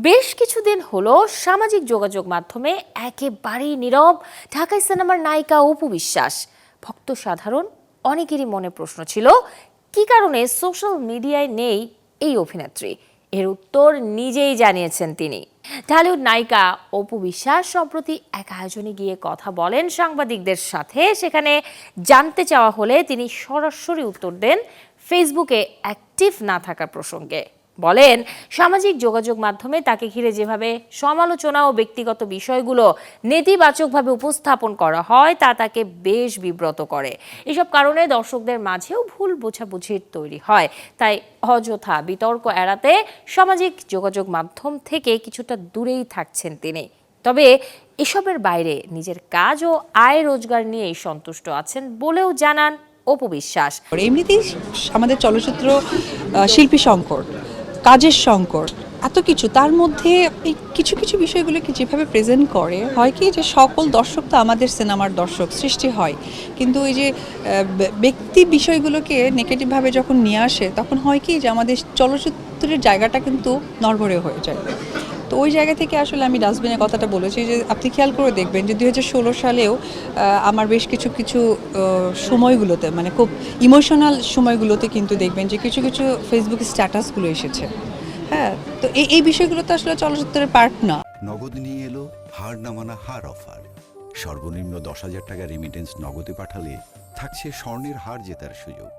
বেশ কিছুদিন হলো সামাজিক যোগাযোগ মাধ্যমে একেবারেই নীরব ঢাকাই সিনেমার নায়িকা অপু বিশ্বাস। ভক্ত সাধারণ অনেকেরই মনে প্রশ্ন ছিল, কি কারণে সোশ্যাল মিডিয়ায় নেই এই অভিনেত্রী। এর উত্তর নিজেই জানিয়েছেন তিনি। ঢালিউড নায়িকা অপু বিশ্বাস সম্প্রতি এক আয়োজনে গিয়ে কথা বলেন সাংবাদিকদের সাথে। সেখানে জানতে চাওয়া হলে তিনি সরাসরি উত্তর দেন ফেসবুকে অ্যাক্টিভ না থাকার প্রসঙ্গে। বলেন, সামাজিক যোগাযোগ মাধ্যমে তাকে ঘিরে যেভাবে সমালোচনা ও ব্যক্তিগত বিষয়গুলো নেতিবাচকভাবে উপস্থাপন করা হয় তা তাকে বেশ বিব্রত করে। এসব কারণে দর্শকদের মাঝেও ভুল বোঝাবুঝির তৈরি হয়। তাই অযথা বিতর্ক এড়াতে সামাজিক যোগাযোগ মাধ্যম থেকে কিছুটা দূরেই থাকছেন তিনি। তবে এসবের বাইরে নিজের কাজ ও আয় রোজগার নিয়েই সন্তুষ্ট আছেন বলেও জানান অপু বিশ্বাস। এমনিতেই আমাদের চলচ্চিত্র শিল্পী সংকট, কাজের সংকট, এত কিছু তার মধ্যে এই কিছু কিছু বিষয়গুলোকে যেভাবে প্রেজেন্ট করে হয় কি যে সকল দর্শক তো আমাদের সিনেমার দর্শক সৃষ্টি হয়, কিন্তু এই যে ব্যক্তি বিষয়গুলোকে নেগেটিভভাবে যখন নিয়ে আসে তখন হয় কি যে আমাদের চলচ্চিত্রের জায়গাটা কিন্তু নড়বড়ে হয়ে যায়। তো ওই জায়গা থেকে আসলে আমি ডাস্টবিনের কথাটা বলেছি যে আপনি খেয়াল করে দেখবেন যে 2016 সালেও আমার বেশ কিছু কিছু সময়গুলোতে মানে খুব ইমোশনাল সময়গুলোতে কিন্তু দেখবেন যে কিছু কিছু ফেসবুক স্ট্যাটাসগুলো এসেছে। হ্যাঁ, তো এই বিষয়গুলো তো আসলে চলচ্চিত্রের পার্ট না। নগদ নিয়ে এলো হার না মানা হার অফার। সর্বনিম্ন 10,000 টাকা রেমিটেন্স নগদে পাঠালে থাকছে স্বর্ণের হার জেতার সুযোগ।